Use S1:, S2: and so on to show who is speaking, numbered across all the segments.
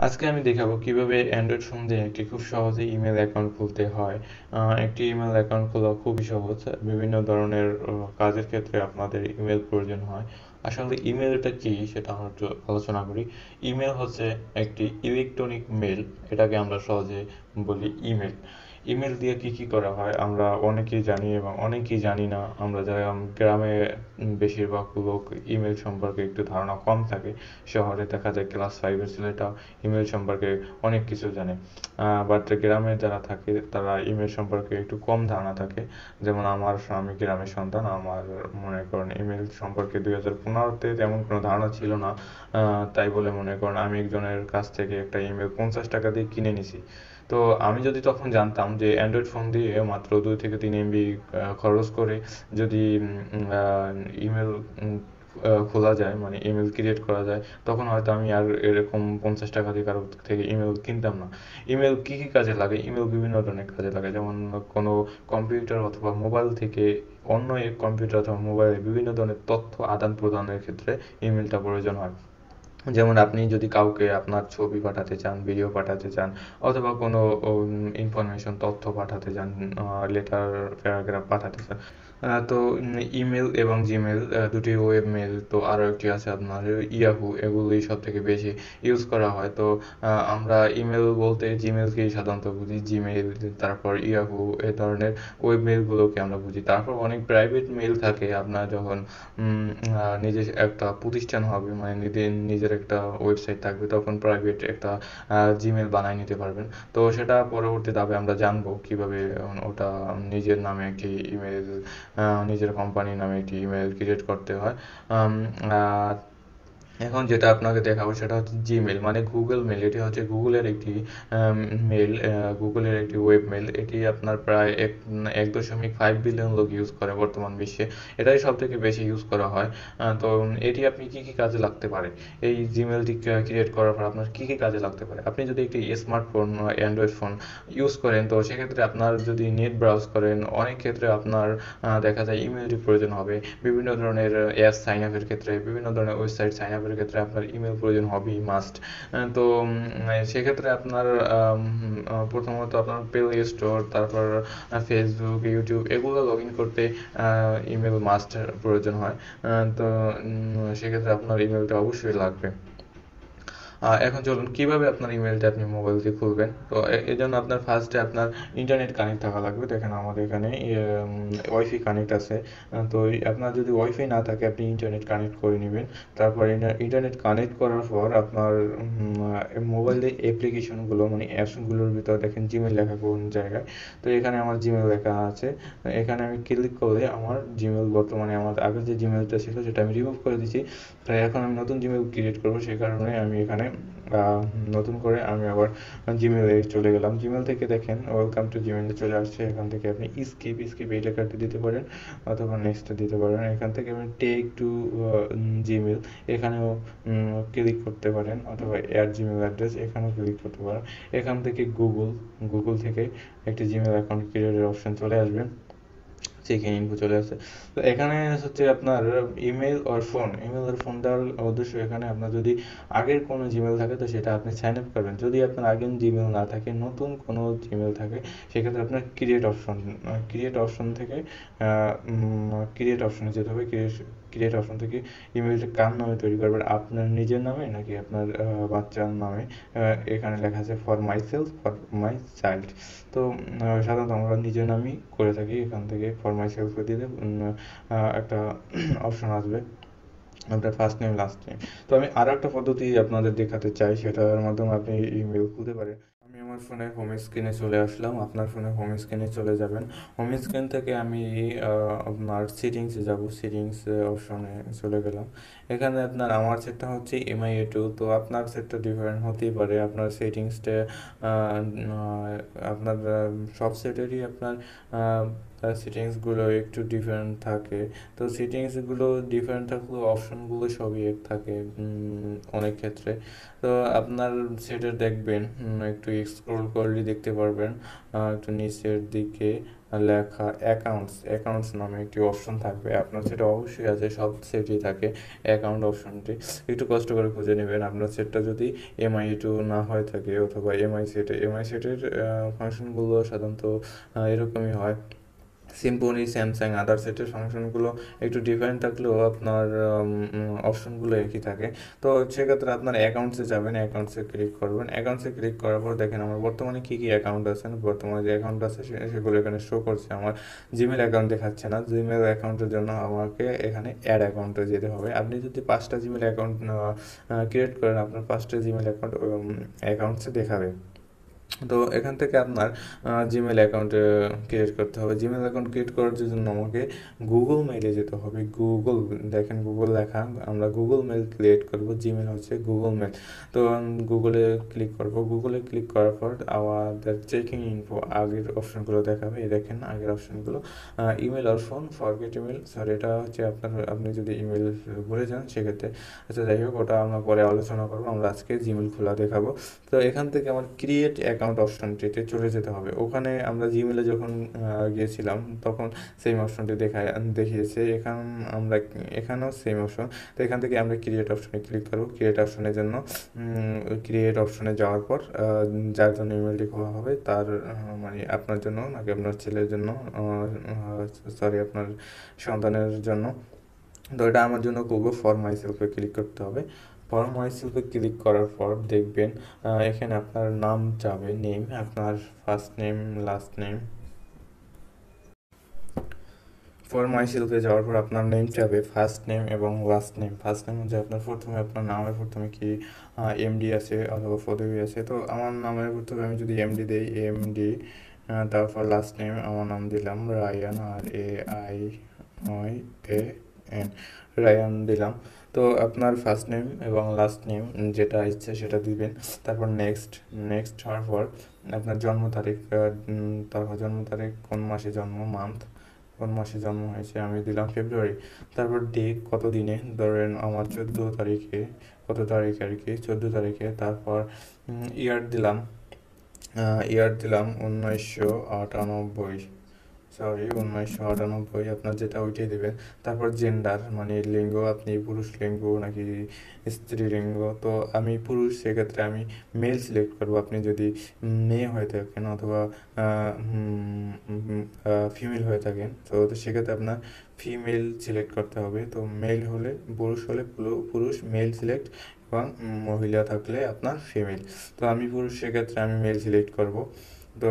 S1: আজকে আমি দেখাবো কিভাবে অ্যান্ড্রয়েড ফোন দিয়ে একটি খুব সহজে ইমেল অ্যাকাউন্ট খুলতে হয়। একটি ইমেল অ্যাকাউন্ট খোলা খুবই সহজ। বিভিন্ন ধরনের কাজের ক্ষেত্রে আপনাদের ইমেল প্রয়োজন হয়। আসলে ইমেলটা কি সেটা আমরা একটু আলোচনা করি। ইমেল হচ্ছে একটি ইলেকট্রনিক মেল, এটাকে আমরা সহজে বলি ইমেল। ইমেল দিয়ে কি কি করা হয় আমরা অনেকেই জানি এবং অনেকেই জানি না। আমরা যারা গ্রামে বেশিরভাগ লোক ইমেল সম্পর্কে একটু ধারণা কম থাকে। শহরে দেখা যায় ক্লাস ফাইভের ছেলেটা ইমেল সম্পর্কে অনেক কিছু জানে, বাট গ্রামে যারা থাকে তারা ইমেল সম্পর্কে একটু কম ধারণা থাকে। যেমন আমি গ্রামের সন্তান, আমার মনে করেন ইমেল সম্পর্কে 2015-তে তেমন কোনো ধারণা ছিল না। তাই বলে মনে করেন আমি একজনের কাছ থেকে একটা ইমেল 50 টাকা দিয়ে কিনে নিছি। তো আমি যদি তখন জানতাম যে অ্যান্ড্রয়েড ফোন দিয়ে মাত্র 2 থেকে 3 MB খরচ করে যদি ইমেল খোলা যায়, মানে ইমেল ক্রিয়েট করা যায়, তখন হয়তো আমি আর এরকম 50 টাকা দিয়ে কারো থেকে ইমেল কিনতাম না। ইমেল কী কী কাজে লাগে? ইমেল বিভিন্ন ধরনের কাজে লাগে, যেমন কোনো কম্পিউটার অথবা মোবাইল থেকে অন্য এক কম্পিউটার অথবা মোবাইলে বিভিন্ন ধরনের তথ্য আদান প্রদানের ক্ষেত্রে ইমেলটা প্রয়োজন হয়। যেমন আপনি যদি কাউকে আপনার ছবি পাঠাতে চান, ভিডিও পাঠাতে চান, অথবা কোনো ইনফরমেশন তথ্য পাঠাতে চান, লেটার প্যারাগ্রাফ পাঠাতে চান, তো ইমেল এবং জিমেল দুটি ওয়েব মেল, তো আরও একটি আছে আপনার ইয়াহু, এগুলোই সব থেকে বেশি ইউজ করা হয়। তো আমরা ইমেল বলতে জিমেলকেই সাধারণত বুঝি, জিমেল, তারপর ইয়াহু, এ ধরনের ওয়েব মেলগুলোকে আমরা বুঝি। তারপর অনেক প্রাইভেট মেল থাকে, আপনার যখন নিজের একটা প্রতিষ্ঠান হবে, মানে নিজের একটা ওয়েবসাইট থাকবে, তখন প্রাইভেট একটা জিমেল বানিয়ে নিতে পারবেন। তো সেটা পরবর্তী ধাপে আমরা জানবো কিভাবে ওটা নিজের নামে একটি ইমেল, নিজের কোম্পানির নামে একটি ইমেল ক্রিয়েট করতে হয়। আম, আহ, এখন যেটা আপনাকে দেখাবো সেটা হচ্ছে জিমেল, মানে গুগল মেল। এটি হচ্ছে গুগলের একটি মেল, গুগলের একটি ওয়েব মেল। এটি আপনার প্রায় 1.5 বিলিয়ন লোক ইউজ করে বর্তমান বিশ্বে। এটাই সব থেকে বেশি ইউজ করা হয়। তো এটি আপনি কি কি কাজে লাগতে পারে, এই জিমেলটি ক্রিয়েট করার পর আপনার কি কি কাজে লাগতে পারে? আপনি যদি একটি স্মার্টফোন, অ্যান্ড্রয়েড ফোন ইউজ করেন, তো সেক্ষেত্রে আপনার যদি নেট ব্রাউজ করেন, অনেক ক্ষেত্রে আপনার দেখা যায় ইমেলটি প্রয়োজন হবে। বিভিন্ন ধরনের অ্যাপ সাইন আপের ক্ষেত্রে, বিভিন্ন ধরনের ওয়েবসাইট সাইন আপের ক্ষেত্রে আপনার ইমেল প্রয়োজন হবেই, মাস্ট। তো সেক্ষেত্রে আপনার প্রথমত আপনার প্লে স্টোর, তারপর ফেসবুক, ইউটিউব, এগুলো লগ ইন করতে ইমেল মাস্ট প্রয়োজন হয়। তো সেক্ষেত্রে আপনার ইমেলটা অবশ্যই লাগবে। এখন চলুন কিভাবে আপনার ইমেলটা আপনি মোবাইল দিয়ে খুলবেন। তো এর জন্য আপনার ফার্স্টে আপনার ইন্টারনেট কানেক্ট থাকা লাগবে। দেখেন আমাদের এখানে ওয়াইফাই কানেক্ট আছে। তো আপনার যদি ওয়াইফাই না থাকে আপনি ইন্টারনেট কানেক্ট করে নেবেন। তারপর ইন্টারনেট কানেক্ট করার পর আপনার মোবাইলের অ্যাপ্লিকেশনগুলো, মানে অ্যাপসগুলোর ভিতর দেখেন জিমেল লেখা কোন জায়গায়। তো এখানে আমার জিমেল লেখা আছে। এখানে আমি ক্লিক করলে আমার জিমেল, বর্তমানে আমার আগের যে জিমেলটা ছিল সেটা আমি রিমুভ করে দিয়েছি। তাই এখন আমি নতুন জিমেল ক্রিয়েট করবো, সেই কারণে আমি এখানে নতুন করে আমি আবার জিমেলে চলে গেলাম। জিমেল থেকে দেখেন ওয়েলকাম টু জিমেলে চলে আসছে। এখান থেকে আপনি স্কিপ এই লেখাটি দিতে পারেন, অথবা নেক্সট দিতে পারেন। এখান থেকে আপনি টেক টু জিমেল, এখানেও ক্লিক করতে পারেন, অথবা অ্যাড জিমেল অ্যাড্রেস, এখানেও ক্লিক করতে পারেন। এখান থেকে গুগল থেকে একটি জিমেল অ্যাকাউন্ট ক্রিয়েটের অপশন চলে আসবে, চেকিং ইনফো চলে আসে। তো এখানে হচ্ছে আপনার ইমেল আর ফোন দেওয়ার উদ্দেশ্য, এখানে আপনার যদি আগের কোনো জিমেল থাকে তো সেটা আপনি সাইন আপ করবেন। যদি আপনার আগের জিমেল না থাকে, নতুন কোনো জিমেল থাকে, সেক্ষেত্রে আপনার ক্রিয়েট অপশন থেকে ক্রিয়েট অপশনে যেতে হবে। ক্রিয়েট অপশন থেকে ইমেলটা কার নামে তৈরি করবেন, আপনার নিজের নামে নাকি আপনার বাচ্চার নামে? এখানে লেখা আছে for my self, for my child. তো সাধারণত আমরা নিজের নামই করে থাকি। এখান থেকে ফর মাই সেলফ দিলে একটা অপশন আসবে, আপনার ফার্স্ট নেম লাস্ট নেম। তো আমি আরও একটা পদ্ধতি আপনাদের দেখাতে চাই, সেটার মাধ্যমে আপনি ইমেল খুলতে পারেন। আমি আমার ফোনে হোম স্ক্রিনে চলে আসলাম, আপনার ফোনে হোম স্ক্রিনে চলে যাবেন। হোম স্ক্রিন থেকে আমি আপনার সেটিংসে যাব, সেটিংস অপশনে চলে গেলাম। এখানে আপনার আমার সেটটা হচ্ছে MIA2, তো আপনার সেটটা ডিফারেন্ট হতেই পারে। আপনার সেটিংসটা আপনার সব সেটেরই আপনার সেটিংসগুলো একটু ডিফারেন্ট থাকে। তো সেটিংসগুলো ডিফারেন্ট থাকলেও অপশনগুলো সবই এক থাকে অনেক ক্ষেত্রে। তো আপনার সেটা দেখবেন, একটু স্ক্রল করলে দেখতে পারবেন একটু নিচের দিকে লেখা অ্যাকাউন্টস নামে একটি অপশন থাকবে। আপনার সেটা অবশ্যই আছে, সব সেটই থাকে অ্যাকাউন্ট অপশনটি। একটু কষ্ট করে খুঁজে নেবেন। আপনার সেটটা যদি MI2 না হয়ে থাকে অথবা এমআই সেটের ফাংশনগুলো সাধারণত এরকমই হয়। সিম্ফনি, স্যামসাং, আদার সেটের ফাংশনগুলো একটু ডিফারেন্ট থাকলেও আপনার অপশনগুলো একই থাকে। তো সেক্ষেত্রে আপনার অ্যাকাউন্টসে যাবেন, অ্যাকাউন্টসে ক্লিক করবেন। অ্যাকাউন্টসে ক্লিক করার পর দেখেন আমার বর্তমানে কী কী অ্যাকাউন্ট আছে। বর্তমানে যে অ্যাকাউন্ট আছে সেগুলো এখানে শো করছে। আমার জিমেল অ্যাকাউন্ট দেখাচ্ছে না। জিমেল অ্যাকাউন্টের জন্য আমাকে এখানে অ্যাড অ্যাকাউন্টে যেতে হবে। আপনি যদি 5টা জিমেল অ্যাকাউন্ট ক্রিয়েট করেন, আপনার 5টা জিমেল অ্যাকাউন্টসে দেখাবে। তো এখান থেকে আপনার জিমেল অ্যাকাউন্ট ক্রিয়েট করতে হবে। জিমেল অ্যাকাউন্ট ক্রিয়েট করার জন্য আমাকে গুগল মেইলে যেতে হবে। দেখেন গুগল লেখা, আমরা গুগল মেল ক্রিয়েট করব। জিমেল হচ্ছে গুগল মেল। তো গুগলে ক্লিক করব। গুগলে ক্লিক করার পর আমাদের চেকিং ইনফো আগের অপশনগুলো দেখাবে। এই দেখেন আগের অপশনগুলো, ইমেল আর ফোন, ফরগেট ইমেল। সরি, এটা হচ্ছে আপনি যদি ইমেল ভুলে যান সেক্ষেত্রে। আচ্ছা, যাই হোক, ওটা আমরা পরে আলোচনা করবো। আমরা আজকে জিমেল খোলা দেখাবো। তো এখান থেকে আমার ক্রিয়েট অ্যাকাউন্ট অপশনটিতে চলে যেতে হবে। ওখানে আমরা জিমেলে যখন গিয়েছিলাম তখন সেম অপশনটি দেখিয়েছে। এখানেও সেম অপশন। তো এখান থেকে আমরা ক্রিয়েট অপশনে ক্লিক করব। ক্রিয়েট অপশনের জন্য ক্রিয়েট অপশনে যাওয়ার পর যার জন্য ইমেলটি খোলা হবে তার মানে আপনার জন্য নাকি আপনার ছেলের জন্য, সরি আপনার সন্তানের জন্য। তো এটা আমার জন্য করবো। ফর মাই সেলফে ক্লিক করতে হবে। ফর মাই সেলফে ক্লিক করার পর দেখবেন এখানে আপনার নাম যাবে, নেম, আপনার first name, last name. For my সেলফে যাওয়ার পর আপনার নেম যাবে, ফার্স্ট নেম এবং লাস্ট নেম। ফার্স্ট নেম হচ্ছে আপনার প্রথমে আপনার নামের প্রথমে কি MD আছে অথবা পদবি আছে। তো আমার নামের প্রথমে আমি যদি MD দেই, MD, তারপর লাস্ট নেম আমার নাম দিলাম রায়ান, RAION, রায়ান দিলাম। তো আপনার ফার্স্ট নেম এবং লাস্ট নেম যেটা ইচ্ছে সেটা দিবেন। তারপর নেক্সট হওয়ার পর আপনার জন্ম তারিখ, তারপর জন্ম তারিখ, কোন মাসে জন্ম, কোন মাসে জন্ম হয়েছে, আমি দিলাম ফেব্রুয়ারি। তারপর ডেট, কত দিনে, ধরেন আমার 14 তারিখে, কত তারিখে আর কি, 14 তারিখে। তারপর ইয়ার দিলাম 1998, সরি 1998, আপনার যেটা ওইটাই দেবেন। তারপর জেন্ডার মানে লিঙ্গ, আপনি পুরুষ লিঙ্গ নাকি স্ত্রী লিঙ্গ। তো আমি পুরুষ, সেক্ষেত্রে আমি মেল সিলেক্ট করব। আপনি যদি মেয়ে হয়ে থাকেন অথবা ফিমেল হয়ে থাকেন তো সেক্ষেত্রে আপনার ফিমেল সিলেক্ট করতে হবে। তো পুরুষ হলে পুরুষ মেল সিলেক্ট, এবং মহিলা থাকলে আপনার ফিমেল। তো আমি পুরুষ, সেক্ষেত্রে আমি মেল সিলেক্ট করব। তো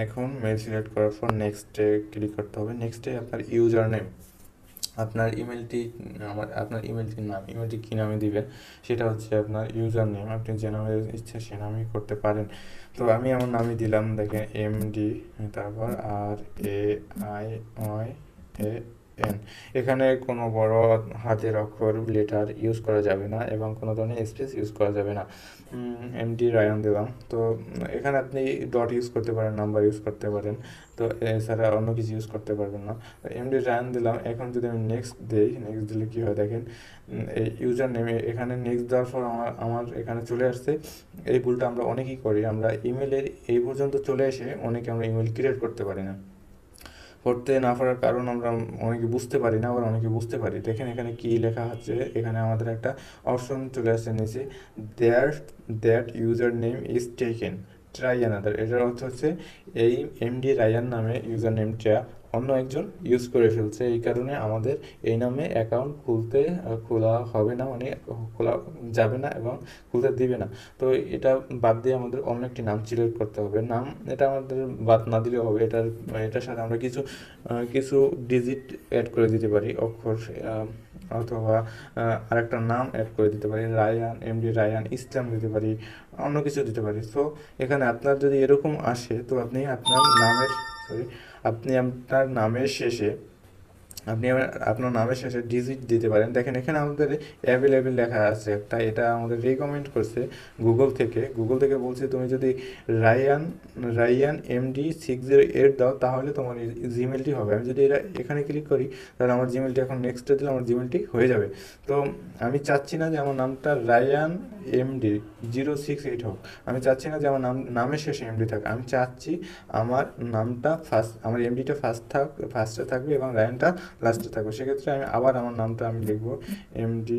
S1: এখন মেল সিলেক্ট করার পর নেক্সটে ক্লিক করতে হবে। নেক্সটে আপনার ইউজার নেম, আপনার ইমেলটি কী নামে দিবেন সেটা হচ্ছে আপনার ইউজার নেম। আপনি যে নামে ইচ্ছা সে নামেই করতে পারেন। তো আমি আমার নামই দিলাম, দেখেন MD, তারপর RAION। এখানে কোনো বড় হাতের অক্ষর লেটার ইউজ করা যাবে না এবং কোনো ধরনের স্পেস ইউজ করা যাবে না। MD রায়ান দিলাম। তো এখানে আপনি ডট ইউজ করতে পারেন, নাম্বার ইউজ করতে পারেন। তো এছাড়া অন্য কিছু ইউজ করতে পারবেন না। MD রায়ান দিলাম। এখন যদি আমি নেক্সট দিলে কী হয় দেখেন, এই ইউজার নেমে এখানে নেক্সট দেওয়ার পর আমার এখানে চলে আসছে। এই ভুলটা আমরা অনেকেই করি, আমরা ইমেলের এই পর্যন্ত চলে এসে আমরা ইমেল ক্রিয়েট করতে পারি না। করতে না পারার কারণ আমরা অনেকে বুঝতে পারি না, আবার অনেকে বুঝতে পারি। দেখেন এখানে কি লেখা আছে, এখানে আমাদের একটা অপশন চলে আসছে নিচে, that user name is taken, try another. এটার অর্থ হচ্ছে এই MD রায়ান নামে ইউজার নেমটা অন্য একজন ইউজ করে ফেলছে, এই কারণে আমাদের এই নামে অ্যাকাউন্ট খোলা হবে না, মানে খোলা যাবে না এবং খুলতে দিবে না। তো এটা বাদ দিয়ে আমাদের অন্য একটি নাম সিলেক্ট করতে হবে। এটা আমাদের বাদ না দিলেও হবে। এটার সাথে আমরা কিছু ডিজিট অ্যাড করে দিতে পারি, অক্ষর, অথবা আরেকটা নাম অ্যাড করে দিতে পারি, রায়ান, MD রায়ান, ইসলাম দিতে পারি, অন্য কিছু দিতে পারি। তো এখানে আপনার যদি এরকম আসে তো আপনি আপনার নামের শেষে আপনি আবার আপনার নামের শেষে ডিজিট দিতে পারেন। দেখেন এখানে আমাদের অ্যাভেলেবেল লেখা আছে একটা, এটা আমাদের রেকমেন্ড করছে গুগল থেকে বলছে তুমি যদি রায়ান রায়ান MD608 দাও তাহলে তোমার জিমেলটি হবে। আমি যদি এখানে ক্লিক করি তাহলে আমার জিমেলটি, এখন নেক্সটে দিলে আমার জিমেলটি হয়ে যাবে। তো আমি চাচ্ছি না যে আমার নামটা রায়ান MD068 হোক, আমি চাচ্ছি না যে আমার নামের শেষে এমডি থাক, আমি চাচ্ছি আমার নামটা আমার এমডিটা ফার্স্টে থাকবে এবং রায়ানটা লাস্টে থাকবে। সেক্ষেত্রে আমি আবার আমার নামটা আমি লিখবো MD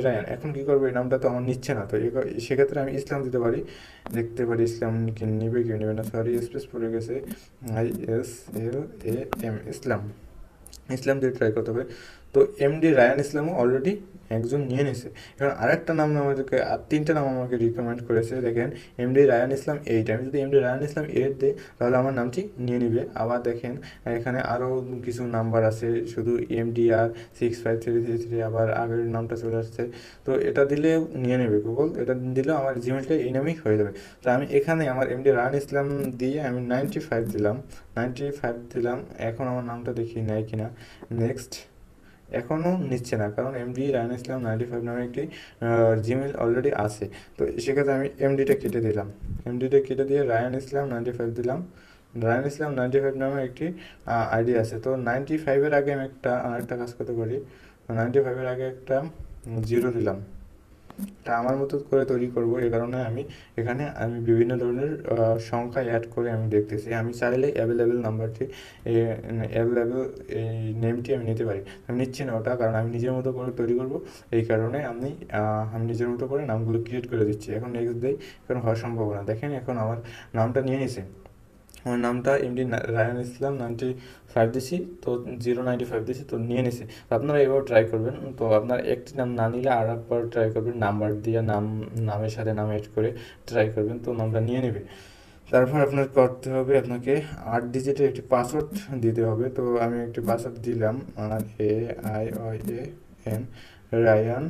S1: রায়ান। এখন কি করবো, এই নামটা তো আমার নিচ্ছে না, তো সেক্ষেত্রে আমি ইসলাম দিতে পারি, দেখতে পারি ইসলাম কি নেবে কি নেবে না, সরি স্পেস পড়ে গেছে, ISLAM ইসলাম, ইসলাম দিয়ে ট্রাই করতে হবে। তো MD রায়ান ইসলামও অলরেডি একজন নিয়ে নিছে। এবার আরেকটা নাম আমাদেরকে, আর তিনটা নাম আমাকে রিকমেন্ড করেছে। দেখেন MD রায়ান ইসলাম 8, আমি যদি MD রায়ান ইসলাম 8 দিই তাহলে আমার নামটি নিয়ে নিবে। আবার দেখেন এখানে আরও কিছু নাম্বার আছে, শুধু MDR65333, আবার আগের নামটা চলে আসছে। তো এটা দিলে নিয়ে নেবে গুগল, এটা দিলেও আমার জিমেলটা এই নামেই হয়ে যাবে। তো আমি এখানে আমার MD রায়ান ইসলাম দিয়ে আমি 95 দিলাম। এখন আমার নামটা দেখি নেয় কিনা। নেক্সট, এখনও নিচ্ছে না, কারণ MD রায়ান ইসলাম 95 নামে একটি জিমেল অলরেডি আছে। তো সেক্ষেত্রে আমি MDটা কেটে দিয়ে রায়ান ইসলাম 95 দিলাম। রায়ান ইসলাম 95 নামে একটি আইডি আছে। তো 95-এর আগে আমি আরেকটা কাজ করতে পারি, 95-এর আগে একটা 0 দিলাম। এটা আমার মতো করে তৈরি করব, এই কারণে আমি এখানে বিভিন্ন ধরনের সংখ্যা অ্যাড করে আমি দেখতেছি। আমি চাইলে অ্যাভেলেবেল এই নেমটি আমি নিতে পারি, আমি নিচ্ছি না ওটা, কারণ আমি নিজের মতো করে তৈরি করব। এই কারণে আমি নিজের মতো করে নামগুলো ক্রিয়েট করে দিচ্ছি। এখন নেক্সট দেই, কারণ হওয়ার সম্ভাবনা। দেখেন এখন আমার নামটা নিয়ে নিছে, আমার নামটা MD রায়ান ইসলাম 95 দিছি, তো 095 দিছি, তো নিয়ে নিছে। তো আপনারা এভাবে ট্রাই করবেন। তো আপনার একটি নাম না নিলে আর একবার ট্রাই করবেন, নাম্বার দিয়ে নামের সাথে নাম অ্যাড করে ট্রাই করবেন, তো নামটা নিয়ে নেবে। তারপর আপনার করতে হবে, আপনাকে 8 ডিজিটের একটি পাসওয়ার্ড দিতে হবে। তো আমি একটি পাসওয়ার্ড দিলাম, RAIOYAN রায়ান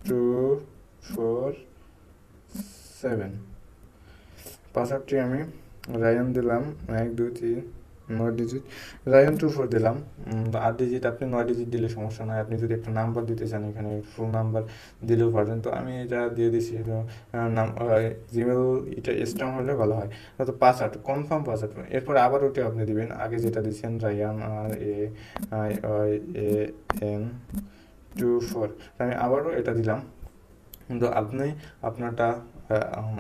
S1: 247। পাসওয়ার্ডটি আমি রায়ান দিলাম 1 2 3 9 ডিজিট, রায়ান 24 দিলাম। 8 ডিজিট, আপনি 9 ডিজিট দিলে সমস্যা নয়। আপনি যদি একটা নাম্বার দিতে চান এখানে ফুল নাম্বার দিলেও পারেন। তো আমি এটা দিয়ে দিছি, তো নাম জিমেল এটা স্ট্রং হলে ভালো হয়। তো পাসওয়ার্ড, কনফার্ম পাসওয়ার্ড, এরপর আবার ওটা আপনি দিবেন আগে যেটা দিচ্ছেন, রায়ান RAIOYAN 24। আমি আবারও এটা দিলাম। কিন্তু আপনি আপনারটা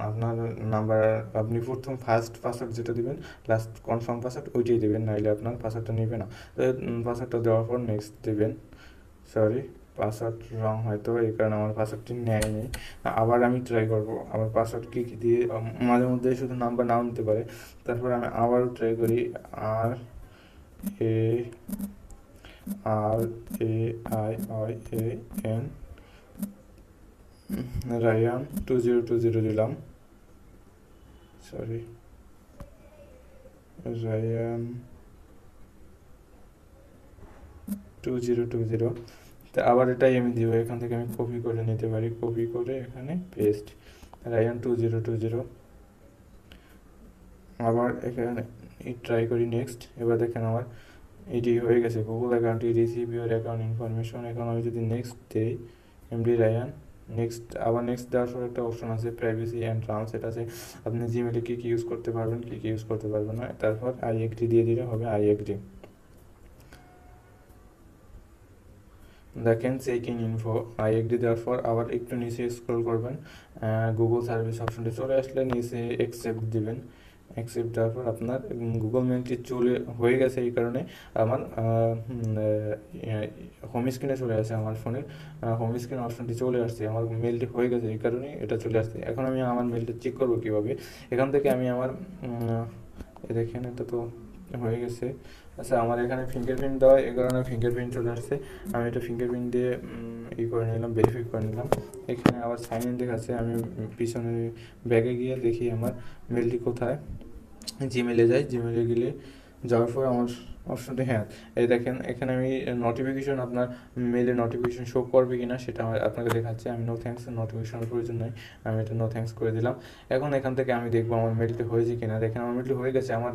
S1: আপনার নাম্বার, আপনি প্রথম ফার্স্ট পাসওয়ার্ড যেটা দিবেন, লাস্ট কনফার্ম পাসওয়ার্ড ওইটাই দেবেন, নাহলে আপনার পাসওয়ার্ডটা নেবে না। তো পাসওয়ার্ডটা দেওয়ার পর নেক্সট দেবেন। সরি, পাসওয়ার্ড রং হয়তো, এই কারণে আমার পাসওয়ার্ডটি নেয়নি। আবার আমি ট্রাই করব, আমার পাসওয়ার্ড কী কী দিয়ে, মাঝে মধ্যে শুধু নাম্বার নাও নিতে পারে। তারপর আমি আবারও ট্রাই করি, RAIOYAN রায়ান 2020 দিলাম। Sorry, Ryan 2020। তো আবার এটাই আমি দিব, এখান থেকে আমি কপি করে নিতে পারি, কপি করে এখানে পেস্ট, রায়ান 2020। আবার এখানে ট্রাই করি নেক্সট। এবার দেখেন আমার এটি হয়ে গেছে, গুগল অ্যাকাউন্টটি রিসিভ ইউর অ্যাকাউন্ট ইনফরমেশন। এখন আমি যদি নেক্সট দিই, MD রায়ান, আবার নেক্সট দেওয়ার পর একটা অপশন আছে প্রাইভেসি অ্যান্ড টার্মস, এটা আছে আপনি জিমেলে কী কী ইউজ করতে পারবেন, কী কী ইউজ করতে পারবেন না। তারপর আই এগ্রি দিয়ে দিলে হবে, আই এগ্রি। দেখেন চেকিং ইনফো, আই এগ্রি দেওয়ার পর আবার একটু নিচে স্ক্রল করবেন, গুগল সার্ভিস অপশনটি চলে আসলে নিচে অ্যাকসেপ্ট দিবেন। অ্যাকসেপ্ট দেওয়ার পর আপনার গুগল মেলটি হয়ে গেছে, এই কারণে আমার হোম স্ক্রিনে চলে আসে, আমার ফোনের হোম স্ক্রিন অপশনটি চলে আসছে, আমার মেলটি হয়ে গেছে, এই কারণে এটা চলে আসছে। এখন আমি আমার মেলটা চেক করবো কীভাবে, এখান থেকে আমি আমার দেখেন এটা তো হয়ে গেছে। আচ্ছা, আমার এখানে ফিঙ্গারপ্রিন্ট দেওয়া, এই কারণে ফিঙ্গারপ্রিন্ট চলে আসছে। আমি এটা ফিঙ্গারপ্রিন্ট দিয়ে করে নিলাম, ভেরিফাই করে নিলাম। এখানে আবার সাইন ইন দেখাচ্ছে, আমি পিছনে ব্যাগে গিয়ে দেখি আমার মেলটি কোথায়। জিমেলে যাই, জিমেলে গেলে যাওয়ার পর আমার অপশনটি, হ্যাঁ, এই দেখেন এখানে আমি নোটিফিকেশন, আপনার মেইলে নোটিফিকেশন শো করবে কিনা সেটা আপনাকে দেখাচ্ছে। আমি নো থ্যাঙ্কস, নোটিফিকেশনের প্রয়োজন নাই, আমি এটা নো থ্যাঙ্কস করে দিলাম। এখন এখান থেকে আমি দেখবো আমার মেলটি হয়েছে কিনা। দেখেন আমার মেলটি হয়ে গেছে। আমার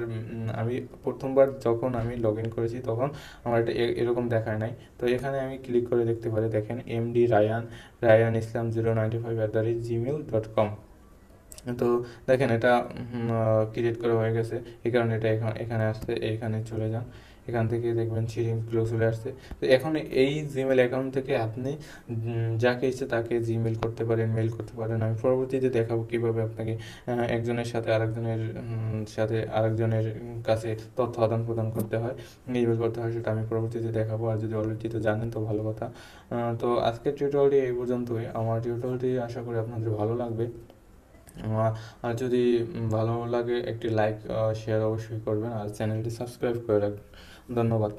S1: আমি প্রথমবার যখন আমি লগ ইন করেছি তখন আমার এটা এরকম দেখায় নাই। তো এখানে আমি ক্লিক করে দেখতে পারি, দেখেন এমডি রায়ান ইসলাম 095@gmail.com। তো দেখেন এটা ক্রিয়েট করা হয়ে গেছে, এই কারণে এটা এখানে আসছে। এখানে চলে যান, এখান থেকে দেখবেন সিরিংগুলো চলে আসছে। তো এখন এই জিমেল অ্যাকাউন্ট থেকে আপনি যাকে ইচ্ছে তাকে জিমেল করতে পারেন, মেল করতে পারেন। আমি পরবর্তীতে দেখাবো কীভাবে আপনাকে একজনের সাথে আরেকজনের কাছে তথ্য আদান প্রদান করতে হয়, ইমেল করতে হয়, সেটা আমি পরবর্তীতে দেখাবো। আর যদি অলরেডি তো জানেন তো ভালো কথা। তো আজকের টিউটোরিয়ালটি এই পর্যন্তই। আমার টিউটোরিয়ালটি আশা করি আপনাদের ভালো লাগবে। আর যদি ভালো লাগে একটি লাইক শেয়ার অবশ্যই করবেন, আর চ্যানেলটি সাবস্ক্রাইব করে রাখবেন। ধন্যবাদ।